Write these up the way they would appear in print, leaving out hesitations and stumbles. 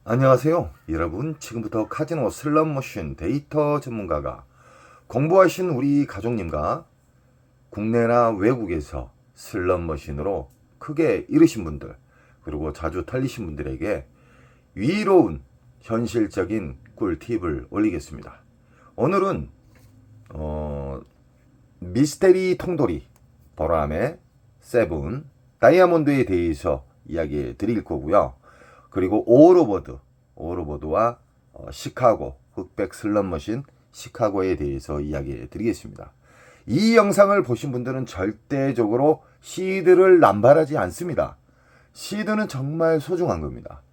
안녕하세요. 여러분, 지금부터 카지노 슬롯머신 데이터 전문가가 공부하신 우리 가족님과 국내나 외국에서 슬롯머신으로 크게 잃으신 분들, 그리고 자주 털리신 분들에게 위로운 현실적인 꿀팁을 올리겠습니다. 오늘은 미스테리 통돌이 보람의 세븐 다이아몬드에 대해서 이야기 드릴 거고요. 그리고 오로보드와 시카고 흑백 슬롯머신 시카고에 대해서 이야기 드리겠습니다. 이 영상을 보신 분들은 절대적으로 시드를 남발하지 않습니다. 시드는 정말 소중한 겁니다.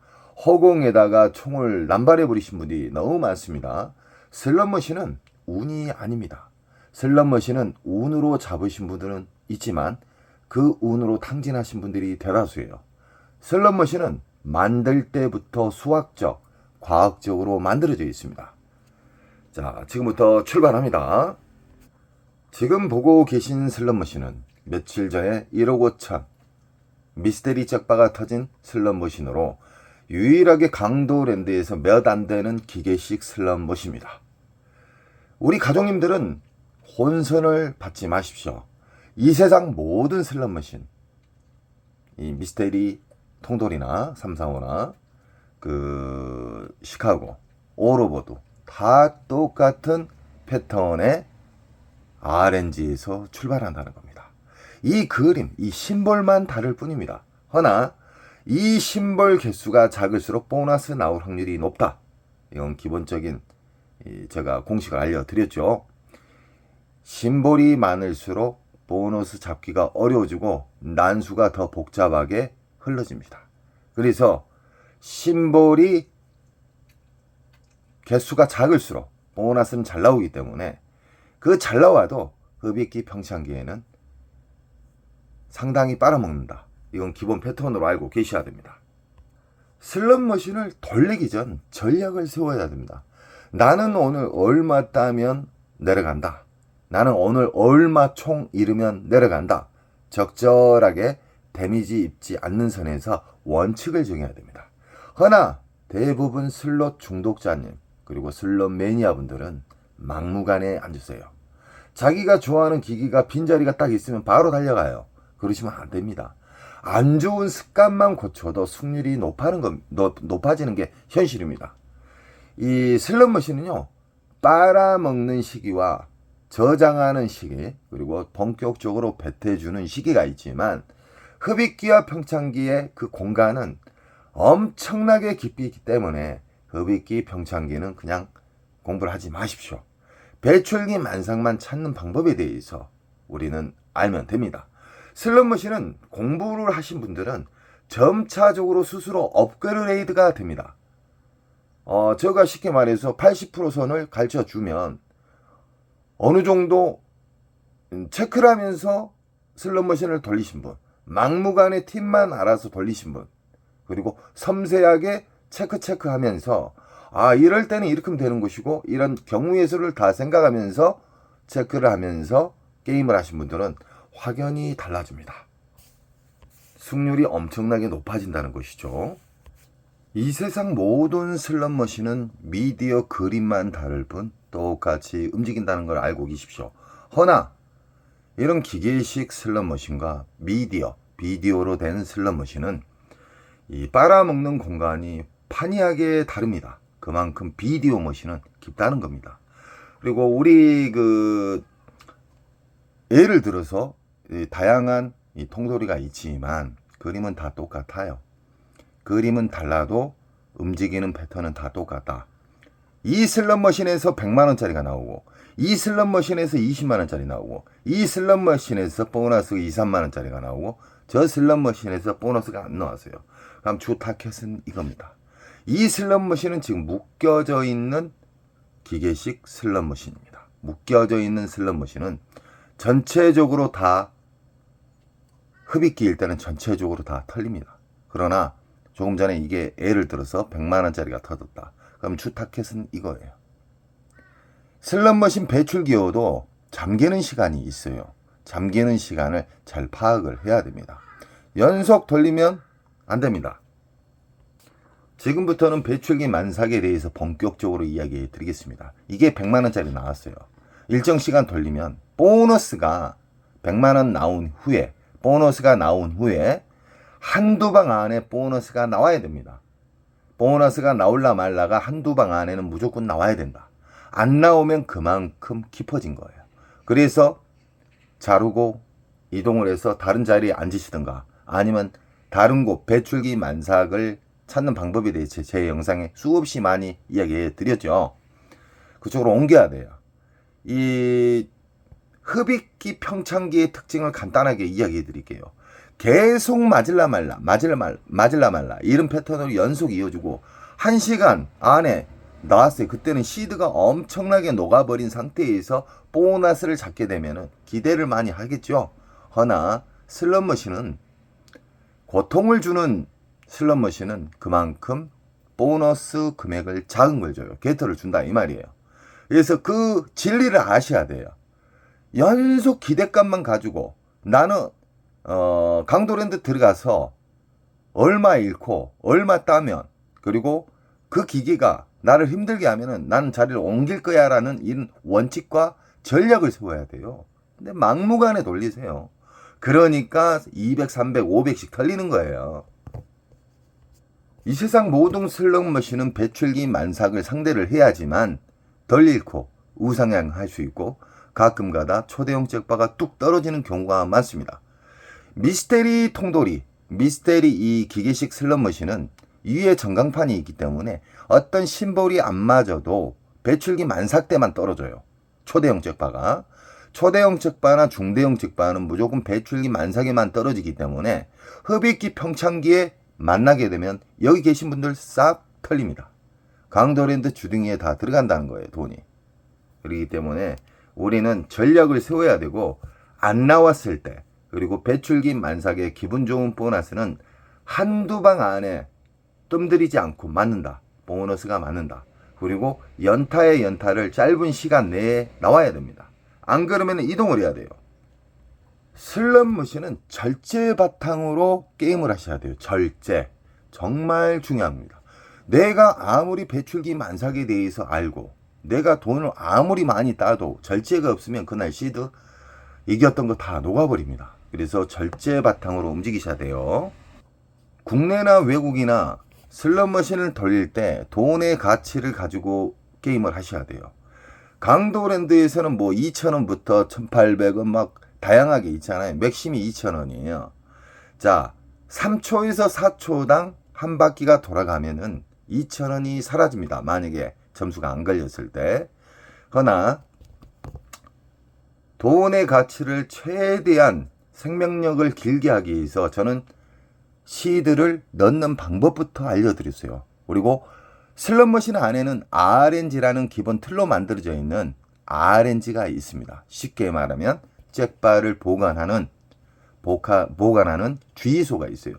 허공에다가 총을 남발해 버리신 분이 너무 많습니다. 슬롯머신은 운이 아닙니다. 슬롯머신은 운으로 잡으신 분들은 있지만 그 운으로 탕진하신 분들이 대다수예요. 슬롯머신은 만들 때부터 수학적, 과학적으로 만들어져 있습니다. 자, 지금부터 출발합니다. 지금 보고 계신 슬롯머신은 며칠 전에 1억 5천 미스테리 짝바가 터진 슬롯머신으로 유일하게 강도랜드에서 몇 안 되는 기계식 슬롯머신입니다. 우리 가족님들은 혼선을 받지 마십시오. 이 세상 모든 슬롯머신, 이 미스테리 통돌이나 345나 시카고, 오로보드 다 똑같은 패턴의 RNG에서 출발한다는 겁니다. 이 그림, 이 심볼만 다를 뿐입니다. 허나 이 심볼 개수가 작을수록 보너스 나올 확률이 높다. 이건 기본적인 제가 공식을 알려드렸죠. 심볼이 많을수록 보너스 잡기가 어려워지고 난수가 더 복잡하게 흘러집니다. 그래서 심볼이 개수가 작을수록 보너스는 잘 나오기 때문에 그 잘 나와도 흡입기 평창기에는 상당히 빨아먹는다. 이건 기본 패턴으로 알고 계셔야 됩니다. 슬롯머신을 돌리기 전 전략을 세워야 됩니다. 나는 오늘 얼마 따면 내려간다. 나는 오늘 얼마 총 잃으면 내려간다. 적절하게 데미지 입지 않는 선에서 원칙을 정해야 됩니다. 허나 대부분 슬롯 중독자님 그리고 슬롯 매니아분들은 막무가내에 앉으세요. 자기가 좋아하는 기기가 빈자리가 딱 있으면 바로 달려가요. 그러시면 안 됩니다. 안 좋은 습관만 고쳐도 승률이 높아지는 게 현실입니다. 이 슬롯머신은요, 빨아먹는 시기와 저장하는 시기, 그리고 본격적으로 배태주는 시기가 있지만 흡입기와 평창기의 그 공간은 엄청나게 깊이 있기 때문에 흡입기, 평창기는 그냥 공부를 하지 마십시오. 배출기 만상만 찾는 방법에 대해서 우리는 알면 됩니다. 슬롯머신은 공부를 하신 분들은 점차적으로 스스로 업그레이드가 됩니다. 제가 쉽게 말해서 80% 선을 가르쳐 주면 어느 정도 체크를 하면서 슬롯머신을 돌리신 분, 막무가내 팁만 알아서 돌리신 분, 그리고 섬세하게 체크하면서 이럴 때는 이렇게 하면 되는 것이고 이런 경우의 수를 다 생각하면서 체크를 하면서 게임을 하신 분들은 확연히 달라집니다. 승률이 엄청나게 높아진다는 것이죠. 이 세상 모든 슬롯머신은 미디어 그림만 다를 뿐 똑같이 움직인다는 걸 알고 계십시오. 허나 이런 기계식 슬롯머신과 비디오로 된 슬롯머신은 이 빨아먹는 공간이 판이하게 다릅니다. 그만큼 비디오 머신은 깊다는 겁니다. 그리고 우리 예를 들어서 다양한 통돌이가 있지만 그림은 다 똑같아요. 그림은 달라도 움직이는 패턴은 다 똑같다. 이 슬롯머신에서 100만원짜리가 나오고 이 슬롯머신에서 20만원짜리 나오고 이 슬롯머신에서 보너스 2, 3만원짜리가 나오고 저 슬롯머신에서 보너스가 안 나왔어요. 그럼 주 타켓은 이겁니다. 이 슬롯머신은 지금 묶여져 있는 기계식 슬롯머신입니다. 묶여져 있는 슬롯머신은 전체적으로 다 흡입기일 때는 전체적으로 다 털립니다. 그러나 조금 전에 이게 예를 들어서 100만원짜리가 터졌다. 그럼 주 타켓은 이거예요. 슬롯머신 배출기어도 잠기는 시간이 있어요. 잠기는 시간을 잘 파악을 해야 됩니다. 연속 돌리면 안 됩니다. 지금부터는 배출기 만삭에 대해서 본격적으로 이야기해 드리겠습니다. 이게 100만원짜리 나왔어요. 일정 시간 돌리면 보너스가 100만원 나온 후에 한두 방 안에 보너스가 나와야 됩니다. 보너스가 나올라 말라가 한두 방 안에는 무조건 나와야 된다. 안 나오면 그만큼 깊어진 거예요. 그래서 자르고 이동을 해서 다른 자리에 앉으시든가 아니면 다른 곳 배출기 만삭을 찾는 방법에 대해서 제 영상에 수없이 많이 이야기해 드렸죠. 그쪽으로 옮겨야 돼요. 이 흡입기 평창기의 특징을 간단하게 이야기해 드릴게요. 계속 맞을라 말라 이런 패턴으로 연속 이어주고 1시간 안에 나왔어요. 그때는 시드가 엄청나게 녹아버린 상태에서 보너스를 잡게 되면 기대를 많이 하겠죠. 허나 슬롯머신은 고통을 주는 슬롯머신은 그만큼 보너스 금액을 작은 걸 줘요. 게터를 준다 이 말이에요. 그래서 그 진리를 아셔야 돼요. 연속 기대감만 가지고 나는 강도랜드 들어가서 얼마 잃고 얼마 따면 그리고 그 기계가 나를 힘들게 하면은 나는 자리를 옮길 거야 라는 이런 원칙과 전략을 세워야 돼요. 근데 막무가내 돌리세요. 그러니까 200, 300, 500씩 털리는 거예요. 이 세상 모든 슬롯머신은 배출기 만삭을 상대를 해야지만 덜 잃고 우상향할 수 있고 가끔가다 초대형 잭바가 뚝 떨어지는 경우가 많습니다. 미스테리 통돌이, 미스테리 이 기계식 슬롯머신은 위에 전광판이 있기 때문에 어떤 심볼이 안 맞아도 배출기 만삭 때만 떨어져요. 초대형 잭바가. 초대형 잭바나 중대형 잭바는 무조건 배출기 만삭에만 떨어지기 때문에 흡입기 평창기에 만나게 되면 여기 계신 분들 싹 털립니다. 강도랜드 주둥이에 다 들어간다는 거예요, 돈이. 그렇기 때문에 우리는 전략을 세워야 되고 안 나왔을 때 그리고 배출기 만삭의 기분 좋은 보너스는 한두 방 안에 뜸들이지 않고 맞는다. 보너스가 맞는다. 그리고 연타의 연타를 짧은 시간 내에 나와야 됩니다. 안 그러면 이동을 해야 돼요. 슬롯머신은 절제 바탕으로 게임을 하셔야 돼요. 절제. 정말 중요합니다. 내가 아무리 배출기 만삭에 대해서 알고 내가 돈을 아무리 많이 따도 절제가 없으면 그날 시드 이겼던 거 다 녹아버립니다. 그래서 절제 바탕으로 움직이셔야 돼요. 국내나 외국이나 슬롯머신을 돌릴 때 돈의 가치를 가지고 게임을 하셔야 돼요. 강도랜드에서는 뭐 2,000원부터 1,800원 막 다양하게 있잖아요. 맥심이 2,000원이에요. 자, 3초에서 4초당 한 바퀴가 돌아가면은 2,000원이 사라집니다. 만약에 점수가 안 걸렸을 때. 허나 돈의 가치를 최대한 생명력을 길게 하기 위해서 저는 시드를 넣는 방법부터 알려드렸어요. 그리고 슬롯머신 안에는 RNG라는 기본 틀로 만들어져 있는 RNG가 있습니다. 쉽게 말하면 잭바를 보관하는 주의소가 있어요.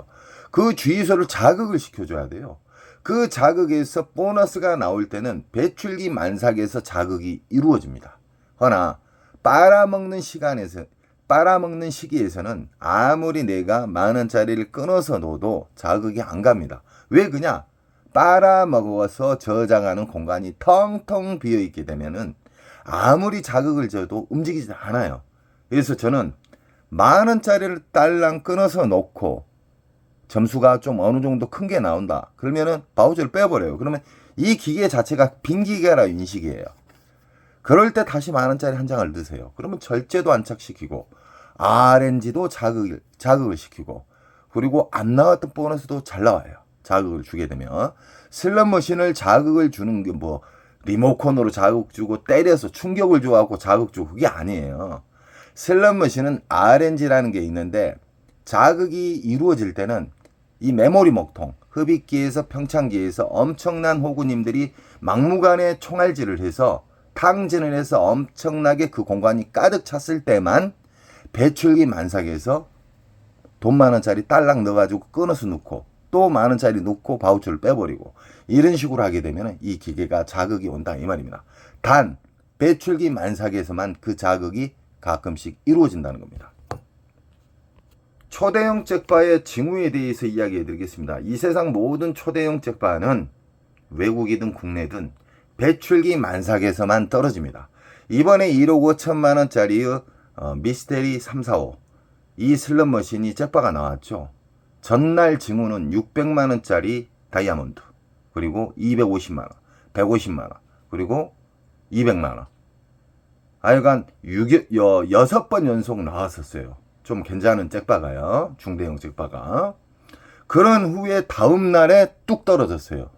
그 주의소를 자극을 시켜줘야 돼요. 그 자극에서 보너스가 나올 때는 배출기 만삭에서 자극이 이루어집니다. 허나 빨아먹는 시기에서는 아무리 내가 10,000원짜리를 끊어서 놓아도 자극이 안 갑니다. 왜 그냐? 빨아먹어서 저장하는 공간이 텅텅 비어있게 되면은 아무리 자극을 줘도 움직이지 않아요. 그래서 저는 10,000원짜리를 딸랑 끊어서 놓고 점수가 좀 어느 정도 큰 게 나온다. 그러면은 바우처를 빼버려요. 그러면 이 기계 자체가 빈 기계라 인식이에요. 그럴 때 다시 10,000원짜리 한 장을 넣으세요. 그러면 절제도 안착시키고 RNG도 자극을 시키고 그리고 안 나왔던 보너스도 잘 나와요. 자극을 주게 되면 슬롯머신을 자극을 주는 게 뭐 리모컨으로 자극 주고 때려서 충격을 줘갖고 자극 주고 그게 아니에요. 슬롯머신은 RNG라는 게 있는데 자극이 이루어질 때는 이 메모리 먹통, 흡입기에서 평창기에서 엄청난 호구님들이 막무가내 총알질을 해서 탕진을 해서 엄청나게 그 공간이 가득 찼을 때만 배출기 만삭에서 돈 10,000원짜리 딸랑 넣어가지고 끊어서 넣고 또 10,000원짜리 넣고 바우처를 빼버리고 이런 식으로 하게 되면 이 기계가 자극이 온다 이 말입니다. 단 배출기 만삭에서만 그 자극이 가끔씩 이루어진다는 겁니다. 초대형 잭바의 징후에 대해서 이야기해 드리겠습니다. 이 세상 모든 초대형 잭바는 외국이든 국내든 배출기 만삭에서만 떨어집니다. 이번에 1억 5천만 원짜리의 미스테리 345 이 슬롯머신이 잭바가 나왔죠. 전날 징후는 600만 원짜리 다이아몬드, 그리고 250만 원, 150만 원, 그리고 200만 원. 하여간 6번 연속 나왔었어요. 좀 괜찮은 잭바가요. 중대형 잭바가. 그런 후에 다음 날에 뚝 떨어졌어요.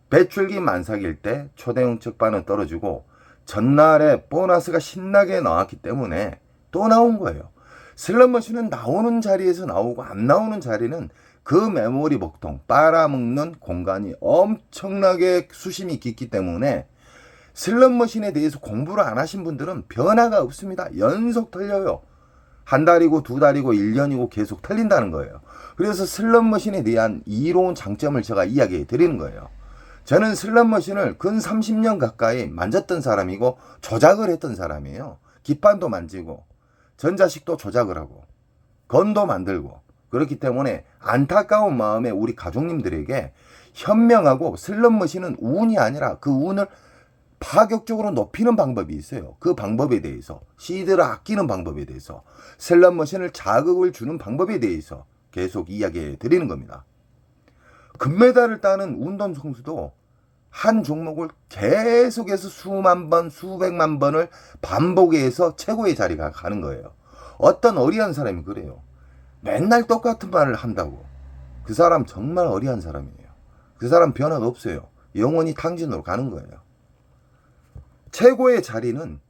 배출기 만삭일 때 초대형 잭바는 떨어지고 전날에 보너스가 신나게 나왔기 때문에 또 나온 거예요. 슬롯머신은 나오는 자리에서 나오고 안 나오는 자리는 그 메모리 복통, 빨아먹는 공간이 엄청나게 수심이 깊기 때문에 슬롯머신에 대해서 공부를 안 하신 분들은 변화가 없습니다. 연속 틀려요. 한 달이고 두 달이고 1년이고 계속 틀린다는 거예요. 그래서 슬롯머신에 대한 이로운 장점을 제가 이야기해 드리는 거예요. 저는 슬롯머신을 근 30년 가까이 만졌던 사람이고 조작을 했던 사람이에요. 기판도 만지고 전자식도 조작을 하고 건도 만들고 그렇기 때문에 안타까운 마음에 우리 가족님들에게 현명하고 슬롯머신은 운이 아니라 그 운을 파격적으로 높이는 방법이 있어요. 그 방법에 대해서 시드를 아끼는 방법에 대해서 슬롯머신을 자극을 주는 방법에 대해서 계속 이야기해 드리는 겁니다. 금메달을 따는 운동 선수도 한 종목을 계속해서 수만 번, 수백만 번을 반복해서 최고의 자리가 가는 거예요. 어떤 어리한 사람이 그래요. 맨날 똑같은 말을 한다고. 그 사람 정말 어리한 사람이에요. 그 사람 변화가 없어요. 영원히 탕진으로 가는 거예요. 최고의 자리는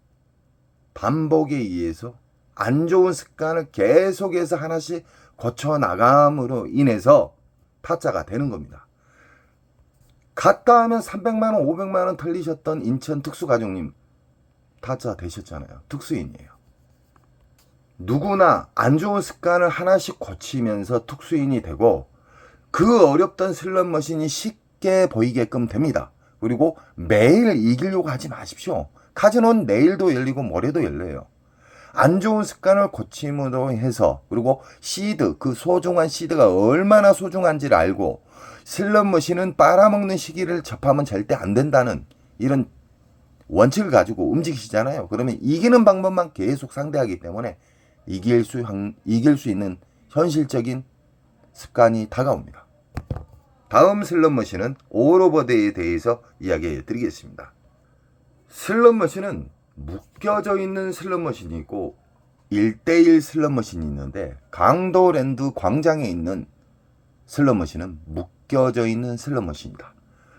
반복에 의해서 안 좋은 습관을 계속해서 하나씩 고쳐 나감으로 인해서 타짜가 되는 겁니다. 갔다 하면 300만 원, 500만 원 털리셨던 인천 특수가족님 타짜 되셨잖아요. 특수인이에요. 누구나 안 좋은 습관을 하나씩 고치면서 특수인이 되고 그 어렵던 슬롯머신이 쉽게 보이게끔 됩니다. 그리고 매일 이기려고 하지 마십시오. 카지노는 내일도 열리고 모레도 열려요. 안 좋은 습관을 고침으로 해서 그리고 시드, 그 소중한 시드가 얼마나 소중한지를 알고 슬롯머신은 빨아먹는 시기를 접하면 절대 안 된다는 이런 원칙을 가지고 움직이시잖아요. 그러면 이기는 방법만 계속 상대하기 때문에 이길 수 있는 현실적인 습관이 다가옵니다. 다음 슬롯머신은 오로버데이에 대해서 이야기해 드리겠습니다. 슬롯머신은 묶여져 있는 슬롯머신이 있고 1대1 슬롯머신이 있는데 강도랜드 광장에 있는 슬롯머신은 묶여져 있는 슬롯머신이다.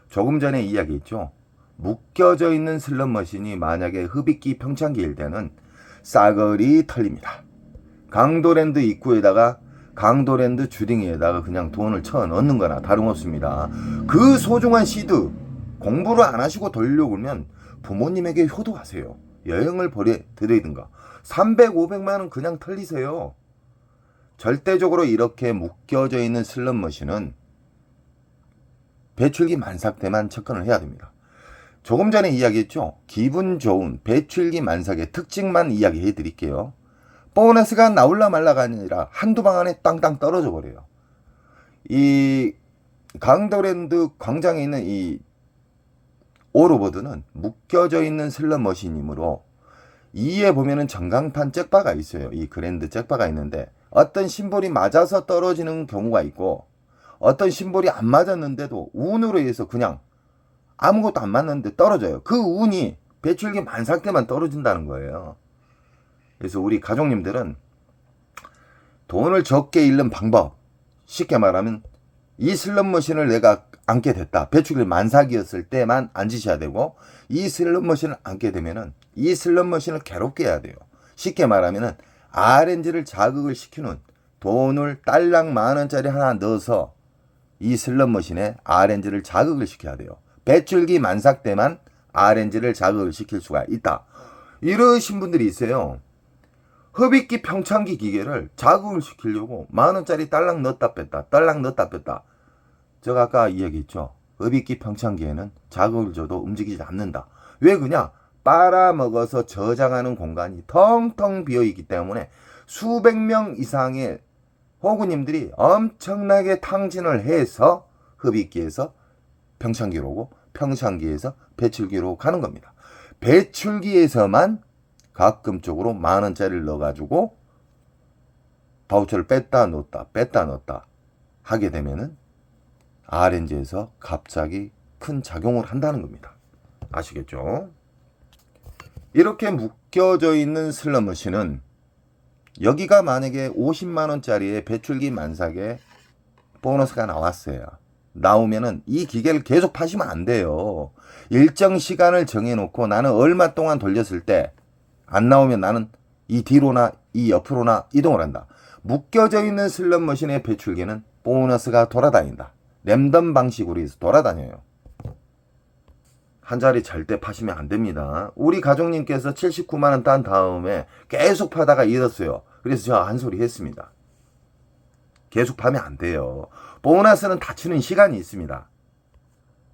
조금 전에 이야기했죠. 묶여져 있는 슬롯머신이 만약에 흡입기 평창기일 때는 싸그리 털립니다. 강도랜드 입구에다가 강도랜드 주딩에다가 그냥 돈을 쳐 넣는 거나 다름없습니다. 그 소중한 시드 공부를 안 하시고 돌려고 그러면 부모님에게 효도하세요. 여행을 보내드리든가 300, 500만 원 그냥 털리세요. 절대적으로 이렇게 묶여져 있는 슬롯머신은 배출기 만삭 때만 접근을 해야 됩니다. 조금 전에 이야기했죠. 기분 좋은 배출기 만삭의 특징만 이야기해 드릴게요. 보너스가 나올라 말라가 아니라 한두 방 안에 땅땅 떨어져 버려요. 이 강도랜드 광장에 있는 이 오로보드는 묶여져 있는 슬롯머신이므로 이에 보면은 전광판 잭바가 있어요. 이 그랜드 잭바가 있는데 어떤 심볼이 맞아서 떨어지는 경우가 있고 어떤 심볼이 안 맞았는데도 운으로 해서 그냥 아무것도 안 맞는데 떨어져요. 그 운이 배출기 만삭 때만 떨어진다는 거예요. 그래서 우리 가족님들은 돈을 적게 잃는 방법, 쉽게 말하면 이 슬롯머신을 내가 앉게 됐다. 배출기 만삭이었을 때만 앉으셔야 되고 이 슬롯머신을 앉게 되면은 이 슬롯머신을 괴롭게 해야 돼요. 쉽게 말하면은 RNG를 자극을 시키는 돈을 딸랑 만원짜리 하나 넣어서 이 슬롯머신에 RNG를 자극을 시켜야 돼요. 배출기 만삭 때만 RNG를 자극을 시킬 수가 있다. 이러신 분들이 있어요. 흡입기 평창기 기계를 자극을 시키려고 만원짜리 딸랑 넣었다 뺐다 딸랑 넣었다 뺐다. 제가 아까 이야기했죠. 흡입기 평창기에는 자극을 줘도 움직이지 않는다. 왜 그냐? 빨아먹어서 저장하는 공간이 텅텅 비어있기 때문에 수백 명 이상의 호구님들이 엄청나게 탕진을 해서 흡입기에서 평창기로 오고 평창기에서 배출기로 가는 겁니다. 배출기에서만 가끔적으로 10,000원짜리를 넣어가지고 바우처를 뺐다 넣었다 하게 되면은 RNG에서 갑자기 큰 작용을 한다는 겁니다. 아시겠죠? 이렇게 묶여져 있는 슬롯머신은 여기가 만약에 50만원짜리의 배출기 만삭에 보너스가 나왔어요. 나오면은 이 기계를 계속 파시면 안 돼요. 일정 시간을 정해놓고 나는 얼마 동안 돌렸을 때 안 나오면 나는 이 뒤로나 이 옆으로나 이동을 한다. 묶여져 있는 슬롯머신의 배출기는 보너스가 돌아다닌다. 랜덤 방식으로 해서 돌아다녀요. 한 자리 절대 파시면 안 됩니다. 우리 가족님께서 79만원 딴 다음에 계속 파다가 잃었어요. 그래서 제가 한 소리 했습니다. 계속 파면 안 돼요. 보너스는 닫히는 시간이 있습니다.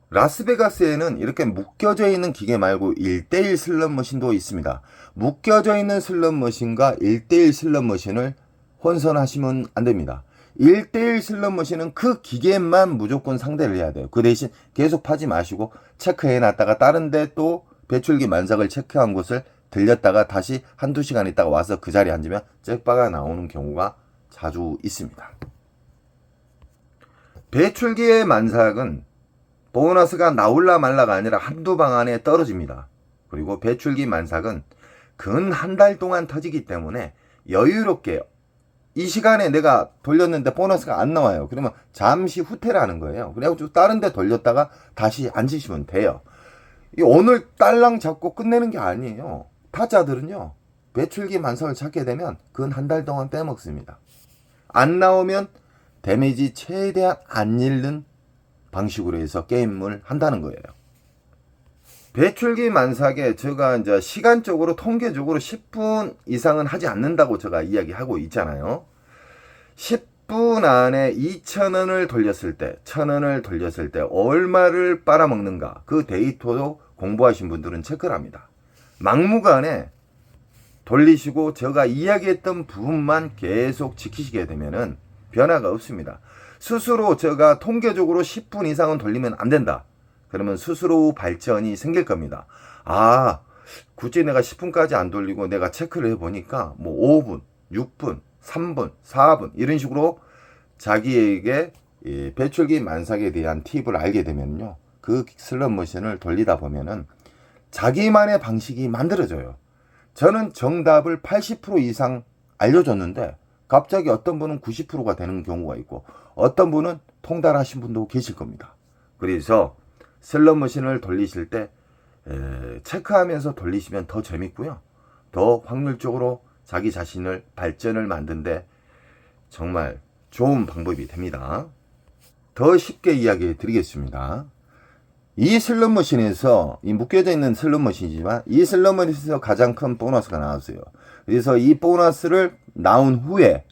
라스베가스에는 이렇게 묶여져 있는 기계 말고 1대1 슬롯머신도 있습니다. 묶여져 있는 슬롯머신과 1대1 슬롯머신을 혼선하시면 안 됩니다. 1대1 슬롯머신은 그 기계만 무조건 상대를 해야 돼요. 그 대신 계속 파지 마시고 체크해 놨다가 다른 데 또 배출기 만삭을 체크한 곳을 들렸다가 다시 한두 시간 있다가 와서 그 자리에 앉으면 잭바가 나오는 경우가 자주 있습니다. 배출기의 만삭은 보너스가 나올라 말라가 아니라 한두 방 안에 떨어집니다. 그리고 배출기 만삭은 근 한 달 동안 터지기 때문에 여유롭게 이 시간에 내가 돌렸는데 보너스가 안 나와요. 그러면 잠시 후퇴를 하는 거예요. 그래가지고 다른 데 돌렸다가 다시 앉으시면 돼요. 오늘 딸랑 잡고 끝내는 게 아니에요. 타짜들은요, 배출기 만삭을 찾게 되면 근 한 달 동안 빼먹습니다. 안 나오면 데미지 최대한 안 잃는 방식으로 해서 게임을 한다는 거예요. 배출기 만삭에 제가 이제 시간적으로 통계적으로 10분 이상은 하지 않는다고 제가 이야기하고 있잖아요. 10분 안에 2,000원을 돌렸을 때, 1,000원을 돌렸을 때 얼마를 빨아먹는가, 그 데이터도 공부하신 분들은 체크를 합니다. 막무가내 돌리시고 제가 이야기했던 부분만 계속 지키시게 되면은 변화가 없습니다. 스스로 제가 통계적으로 10분 이상은 돌리면 안 된다. 그러면 스스로 발전이 생길 겁니다. 아, 굳이 내가 10분까지 안 돌리고 내가 체크를 해보니까 뭐 5분, 6분, 3분, 4분 이런 식으로 자기에게 배출기 만삭에 대한 팁을 알게 되면요, 그 슬롯머신을 돌리다 보면은 자기만의 방식이 만들어져요. 저는 정답을 80% 이상 알려줬는데 갑자기 어떤 분은 90%가 되는 경우가 있고 어떤 분은 통달하신 분도 계실 겁니다. 그래서 슬롯머신을 돌리실 때 체크하면서 돌리시면 더 재밌고요, 더 확률적으로 자기 자신을 발전을 만드는데 정말 좋은 방법이 됩니다. 더 쉽게 이야기해 드리겠습니다. 이 슬롯머신에서, 이 묶여져 있는 슬롯머신이지만 이 슬롯머신에서 가장 큰 보너스가 나왔어요. 그래서 이 보너스를 나온 후에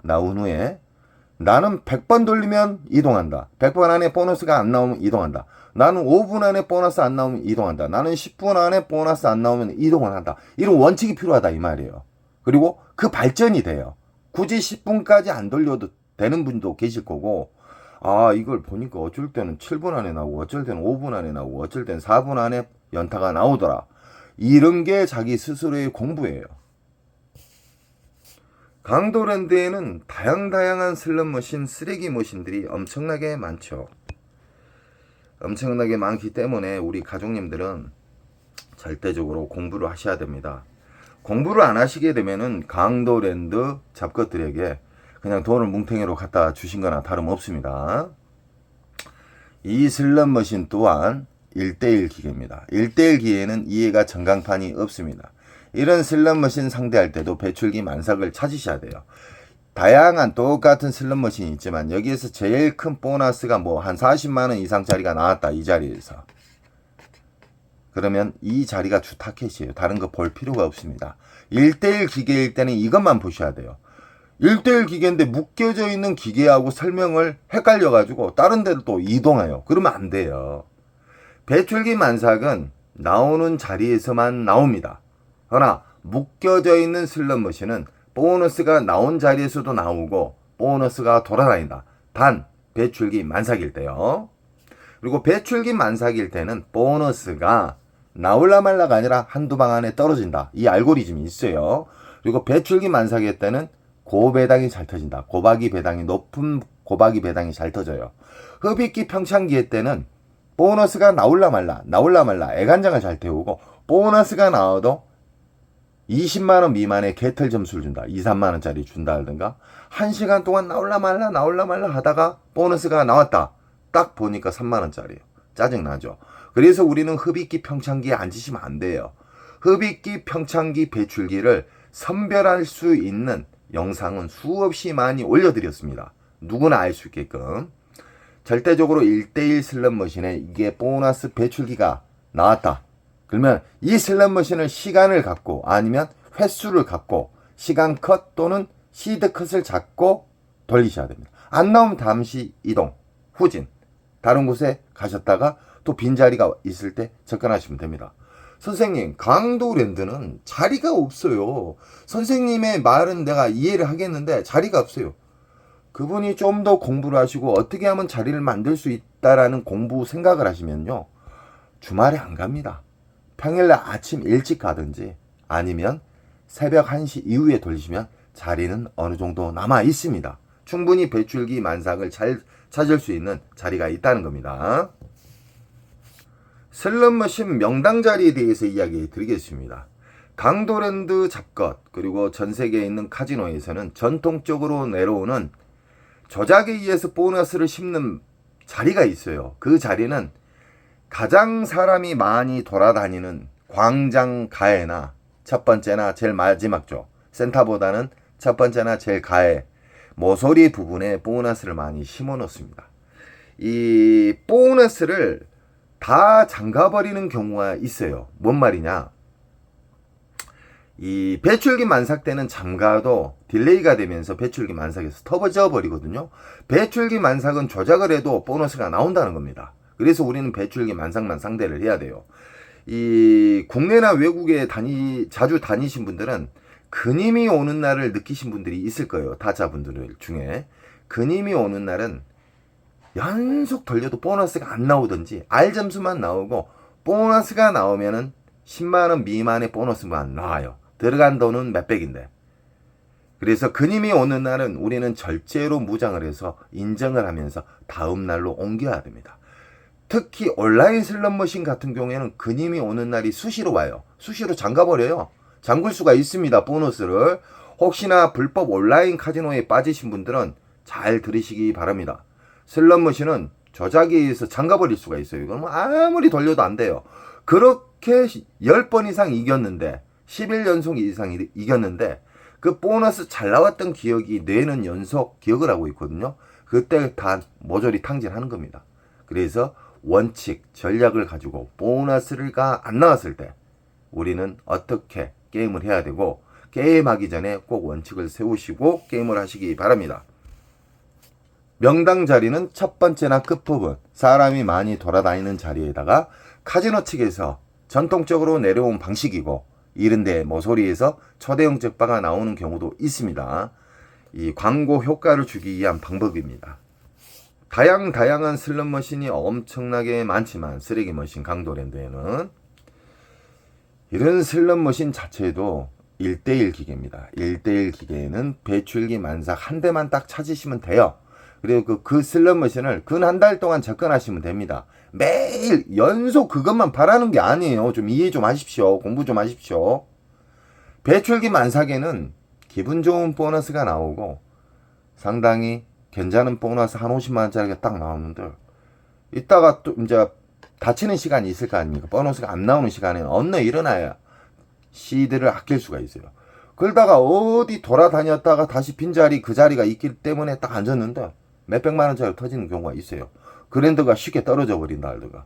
나는 100번 돌리면 이동한다. 100번 안에 보너스가 안 나오면 이동한다. 나는 5분 안에 보너스 안 나오면 이동한다. 나는 10분 안에 보너스 안 나오면 이동을 한다. 이런 원칙이 필요하다 이 말이에요. 그리고 그 발전이 돼요. 굳이 10분까지 안 돌려도 되는 분도 계실 거고, 아, 이걸 보니까 어쩔 때는 7분 안에 나오고 어쩔 때는 5분 안에 나오고 어쩔 때는 4분 안에 연타가 나오더라. 이런 게 자기 스스로의 공부예요. 강도랜드에는 다양한 슬롯머신, 쓰레기 머신들이 엄청나게 많죠. 엄청나게 많기 때문에 우리 가족님들은 절대적으로 공부를 하셔야 됩니다. 공부를 안 하시게 되면은 강도랜드 잡것들에게 그냥 돈을 뭉탱이로 갖다 주신 거나 다름없습니다. 이 슬롯머신 또한 1대1 기계입니다. 1대1 기계에는 이해가 전광판이 없습니다. 이런 슬롯머신 상대할 때도 배출기 만삭을 찾으셔야 돼요. 다양한 똑같은 슬롯머신이 있지만 여기에서 제일 큰 보너스가 뭐 한 40만원 이상짜리가 나왔다, 이 자리에서. 그러면 이 자리가 주 타켓이에요. 다른 거 볼 필요가 없습니다. 1대1 기계일 때는 이것만 보셔야 돼요. 1대1 기계인데 묶여져 있는 기계하고 설명을 헷갈려가지고 다른 데로 또 이동해요. 그러면 안 돼요. 배출기 만삭은 나오는 자리에서만 나옵니다. 그러나 묶여져 있는 슬롯머신은 보너스가 나온 자리에서도 나오고 보너스가 돌아다닌다. 단 배출기 만삭일 때요. 그리고 배출기 만삭일 때는 보너스가 나올라 말라가 아니라 한두 방 안에 떨어진다. 이 알고리즘이 있어요. 그리고 배출기 만삭일 때는 고배당이 잘 터진다. 높은 고박이 배당이 잘 터져요. 흡입기 평창기일 때는 보너스가 나올라 말라 애간장을 잘 태우고, 보너스가 나와도 20만원 미만의 개털 점수를 준다. 2, 3만원짜리 준다든가, 1시간 동안 나올라 말라 하다가 보너스가 나왔다. 딱 보니까 3만원짜리예요. 짜증나죠. 그래서 우리는 흡입기 평창기에 앉으시면 안 돼요. 흡입기 평창기 배출기를 선별할 수 있는 영상은 수없이 많이 올려드렸습니다. 누구나 알 수 있게끔. 절대적으로 1대1 슬롯머신에 이게 보너스 배출기가 나왔다. 그러면 이 슬롯머신을 시간을 갖고, 아니면 횟수를 갖고 시간 컷 또는 시드 컷을 잡고 돌리셔야 됩니다. 안 나오면 잠시 이동, 후진, 다른 곳에 가셨다가 또 빈자리가 있을 때 접근하시면 됩니다. 선생님, 강도랜드는 자리가 없어요. 선생님의 말은 내가 이해를 하겠는데 자리가 없어요. 그분이 좀 더 공부를 하시고 어떻게 하면 자리를 만들 수 있다라는 공부 생각을 하시면요, 주말에 안 갑니다. 평일날 아침 일찍 가든지 아니면 새벽 1시 이후에 돌리시면 자리는 어느 정도 남아 있습니다. 충분히 배출기 만삭을 잘 찾을 수 있는 자리가 있다는 겁니다. 슬롯머신 명당 자리에 대해서 이야기 드리겠습니다. 강도랜드 잡것, 그리고 전 세계에 있는 카지노에서는 전통적으로 내려오는 조작에 의해서 보너스를 심는 자리가 있어요. 그 자리는 가장 사람이 많이 돌아다니는 광장 가해나 첫 번째나 제일 마지막죠. 센터보다는 첫 번째나 제일 가해, 모서리 부분에 보너스를 많이 심어 놓습니다. 이 보너스를 다 잠가버리는 경우가 있어요. 뭔 말이냐? 이 배출기 만삭 때는 잠가도 딜레이가 되면서 배출기 만삭에서 터져 버리거든요. 배출기 만삭은 조작을 해도 보너스가 나온다는 겁니다. 그래서 우리는 배출기 만삭만 상대를 해야 돼요. 이 국내나 외국에 자주 다니신 분들은 근임이 오는 날을 느끼신 분들이 있을 거예요. 타자분들 중에. 근임이 오는 날은 연속 돌려도 보너스가 안 나오든지 R점수만 나오고, 보너스가 나오면은 10만원 미만의 보너스만 나와요. 들어간 돈은 몇백인데. 그래서 근임이 오는 날은 우리는 절제로 무장을 해서 인정을 하면서 다음 날로 옮겨야 됩니다. 특히 온라인 슬롯머신 같은 경우에는 근임이 오는 날이 수시로 와요. 수시로 잠가버려요. 잠글 수가 있습니다. 보너스를. 혹시나 불법 온라인 카지노에 빠지신 분들은 잘 들으시기 바랍니다. 슬롯머신은 조작에 의해서 잠가버릴 수가 있어요. 이건 아무리 돌려도 안 돼요. 그렇게 10번 이상 이겼는데, 11연속 이상 이겼는데, 그 보너스 잘 나왔던 기억이 뇌는 연속 기억을 하고 있거든요. 그때 다 모조리 탕진하는 겁니다. 그래서 원칙, 전략을 가지고 보너스가 안 나왔을 때 우리는 어떻게 게임을 해야 되고, 게임하기 전에 꼭 원칙을 세우시고 게임을 하시기 바랍니다. 명당 자리는 첫 번째나 끝부분, 사람이 많이 돌아다니는 자리에다가 카지노 측에서 전통적으로 내려온 방식이고, 이런데 모서리에서 초대형 적바가 나오는 경우도 있습니다. 이 광고 효과를 주기 위한 방법입니다. 다양한 슬롯머신이 엄청나게 많지만, 쓰레기 머신 강도랜드에는 이런 슬롯머신 자체도 1대1 기계입니다. 1대1 기계에는 배출기 만삭 한 대만 딱 찾으시면 돼요. 그리고 그 슬롯머신을 근 한 달 동안 접근하시면 됩니다. 매일 연속 그것만 바라는 게 아니에요. 좀 이해 좀 하십시오. 공부 좀 하십시오. 배출기 만삭에는 기분 좋은 보너스가 나오고, 상당히 괜찮은 보너스 한 50만원짜리가 딱 나오는데, 이따가 또 이제 다치는 시간이 있을 거 아닙니까? 보너스가 안 나오는 시간에는 언제 일어나야 시드를 아낄 수가 있어요. 그러다가 어디 돌아다녔다가 다시 빈자리, 그 자리가 있기 때문에 딱 앉았는데 몇백만원짜리 터지는 경우가 있어요. 그랜드가 쉽게 떨어져 버린다 알드가.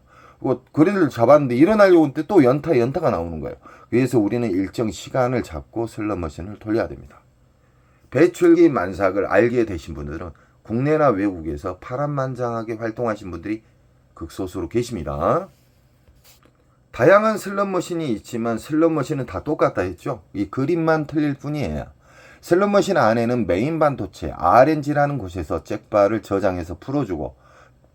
그랜드를 잡았는데 일어나려고 하는데 또 연타가 나오는 거예요. 그래서 우리는 일정 시간을 잡고 슬롯머신을 돌려야 됩니다. 배출기 만삭을 알게 되신 분들은 국내나 외국에서 파란만장하게 활동하신 분들이 극소수로 계십니다. 다양한 슬롯머신이 있지만 슬롯머신은 다 똑같다 했죠. 이 그림만 틀릴 뿐이에요. 슬롯머신 안에는 메인 반도체 RNG라는 곳에서 잭바를 저장해서 풀어주고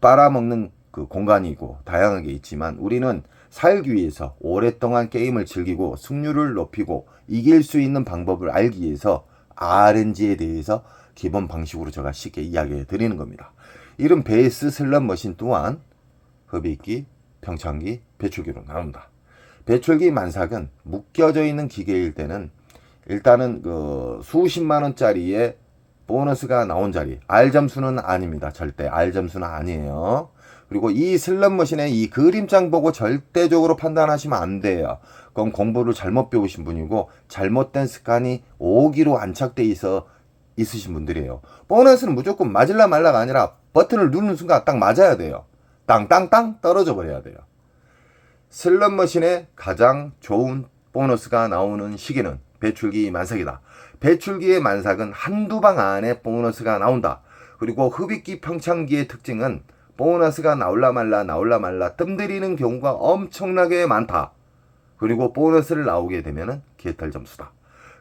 빨아먹는 그 공간이고 다양하게 있지만 우리는 살기 위해서 오랫동안 게임을 즐기고 승률을 높이고 이길 수 있는 방법을 알기 위해서 RNG에 대해서 기본 방식으로 제가 쉽게 이야기해 드리는 겁니다. 이런 베이스 슬롯머신 또한 흡입기, 평창기, 배출기로 나온다. 배출기 만삭은 묶여져 있는 기계일 때는 일단은 그 수십만 원짜리의 보너스가 나온 자리, R 점수는 아닙니다. 절대 R 점수는 아니에요. 그리고 이 슬롯머신의 이 그림장 보고 절대적으로 판단하시면 안 돼요. 그건 공부를 잘못 배우신 분이고 잘못된 습관이 오기로 안착돼 있으신 분들이에요. 보너스는 무조건 맞을라 말라가 아니라 버튼을 누르는 순간 딱 맞아야 돼요. 땅땅땅 떨어져 버려야 돼요. 슬롯머신의 가장 좋은 보너스가 나오는 시기는 배출기 만삭이다. 배출기의 만삭은 한두 방 안에 보너스가 나온다. 그리고 흡입기 평창기의 특징은 보너스가 나올라 말라 뜸들이는 경우가 엄청나게 많다. 그리고 보너스를 나오게 되면은 개털 점수다.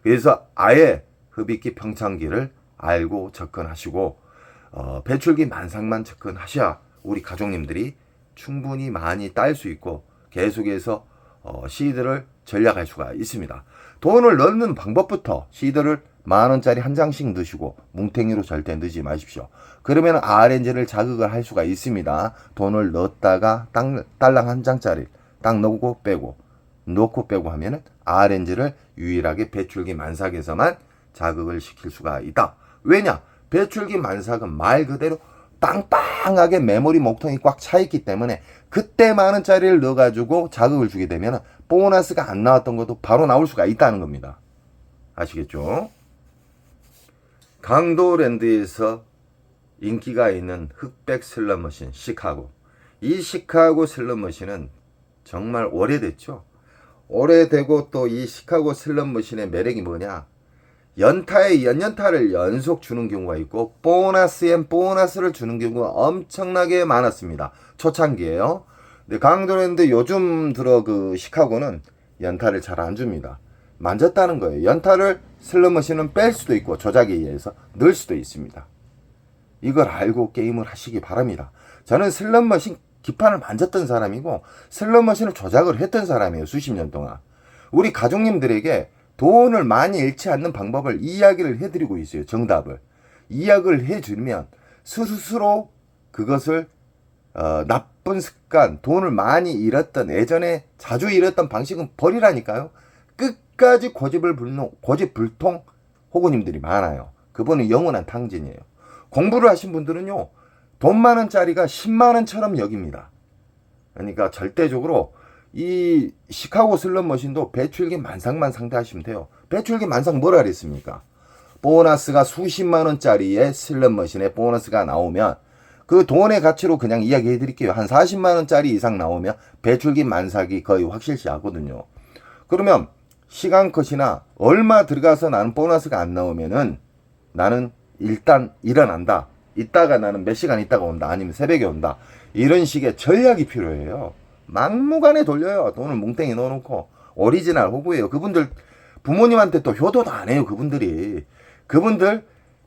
그래서 아예 흡입기 평창기를 알고 접근하시고 배출기 만삭만 접근하셔야 우리 가족님들이 충분히 많이 딸 수 있고 계속해서 시드를 전략할 수가 있습니다. 돈을 넣는 방법부터 시드를 만원짜리 한 장씩 넣으시고 뭉탱이로 절대 넣지 마십시오. 그러면 RNG를 자극을 할 수가 있습니다. 돈을 넣었다가 딸랑 한 장짜리 딱 넣고 빼고 하면은 RNG를 유일하게 배출기 만삭에서만 자극을 시킬 수가 있다. 왜냐? 배출기 만삭은 말 그대로 빵빵하게 메모리 목통이 꽉 차있기 때문에 그때 만원짜리를 넣어가지고 자극을 주게 되면 보너스가 안 나왔던 것도 바로 나올 수가 있다는 겁니다. 아시겠죠? 강도랜드에서 인기가 있는 흑백 슬롯머신 시카고. 이 시카고 슬롯머신은 정말 오래됐죠. 오래되고 또 이 시카고 슬롯머신의 매력이 뭐냐? 연타에 연타를 연속 주는 경우가 있고 보너스를 주는 경우가 엄청나게 많았습니다. 초창기에요. 근데 강도랜드 요즘 들어 그 시카고는 연타를 잘 안 줍니다. 만졌다는 거예요. 연타를 슬롯머신은 뺄 수도 있고 조작에 의해서 넣을 수도 있습니다. 이걸 알고 게임을 하시기 바랍니다. 저는 슬롯머신 기판을 만졌던 사람이고 슬롯머신을 조작을 했던 사람이에요. 수십 년 동안. 우리 가족님들에게 돈을 많이 잃지 않는 방법을 이야기를 해드리고 있어요. 정답을. 이야기를 해주면 스스로 그것을 나쁜 습관, 돈을 많이 잃었던 예전에 자주 잃었던 방식은 버리라니까요. 끝까지 고집불통 호구님들이 많아요. 그분은 영원한 탕진이에요. 공부를 하신 분들은요. 돈 많은짜리가 10만원처럼 여깁니다. 그러니까 절대적으로 이 시카고 슬롯머신도 배출기 만삭만 상대하시면 돼요. 배출기 만삭 뭐라 그랬습니까? 보너스가 수십만원짜리의 슬롯머신에 보너스가 나오면 그 돈의 가치로 그냥 이야기해 드릴게요. 한 40만원짜리 이상 나오면 배출기 만삭이 거의 확실시 하거든요. 그러면 시간 컷이나 얼마 들어가서 나는 보너스가 안 나오면은 나는 일단 일어난다. 이따가 나는 몇 시간 있다가 온다. 아니면 새벽에 온다. 이런 식의 전략이 필요해요. 막무가내 돌려요. 돈을 뭉탱이 넣어놓고. 오리지널 호구예요. 그분들 부모님한테 또 효도도 안 해요. 그분들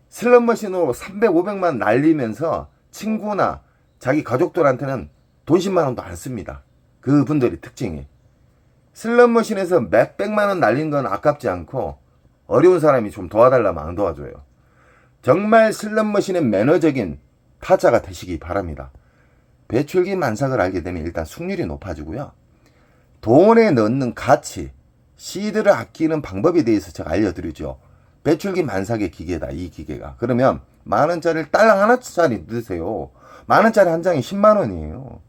슬롯머신으로 300, 500만 날리면서 친구나 자기 가족들한테는 돈 10만 원도 안 씁니다. 그분들의 특징이. 슬롯머신에서 몇백만 원 날린 건 아깝지 않고 어려운 사람이 좀 도와달라면 안 도와줘요. 정말 슬롯머신의 매너적인 타자가 되시기 바랍니다. 배출기 만삭을 알게 되면 일단 승률이 높아지고요. 돈에 넣는 가치, 시드를 아끼는 방법에 대해서 제가 알려드리죠. 배출기 만삭의 기계다, 이 기계가. 그러면 만원짜리를 딸랑 하나짜리 넣으세요. 만원짜리 한 장이 10만원이에요.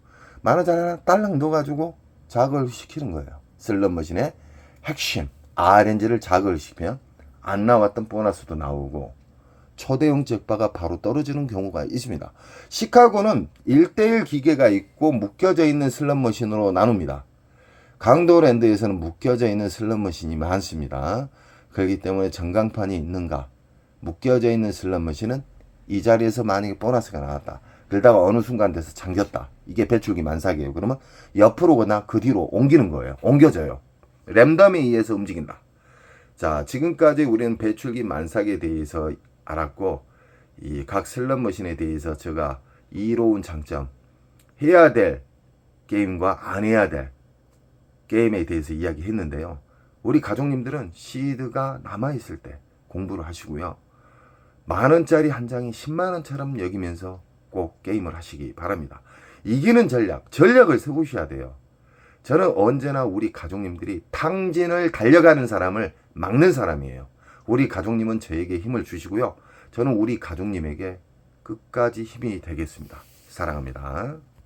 만원짜리 하나 딸랑 넣어가지고 자극을 시키는 거예요. 슬롯머신의 핵심, RNG를 자극을 시키면 안 나왔던 보너스도 나오고 초대형 잭바가 바로 떨어지는 경우가 있습니다. 시카고는 1:1 기계가 있고 묶여져 있는 슬롯머신으로 나눕니다. 강도랜드에서는 묶여져 있는 슬롯머신이 많습니다. 그렇기 때문에 전광판이 있는가? 묶여져 있는 슬롯머신은 이 자리에서 만약에 보너스가 나왔다. 그러다가 어느 순간 돼서 잠겼다. 이게 배출기 만삭이에요. 그러면 옆으로거나 그 뒤로 옮기는 거예요. 옮겨져요. 랜덤에 의해서 움직인다. 자, 지금까지 우리는 배출기 만삭에 대해서 알았고, 이 각 슬롯머신에 대해서 제가 이로운 장점, 해야 될 게임과 안 해야 될 게임에 대해서 이야기했는데요. 우리 가족님들은 시드가 남아있을 때 공부를 하시고요. 만원짜리 한 장이 10만원처럼 여기면서 꼭 게임을 하시기 바랍니다. 이기는 전략을 세우셔야 돼요. 저는 언제나 우리 가족님들이 탕진을 달려가는 사람을 막는 사람이에요. 우리 가족님은 저에게 힘을 주시고요. 저는 우리 가족님에게 끝까지 힘이 되겠습니다. 사랑합니다.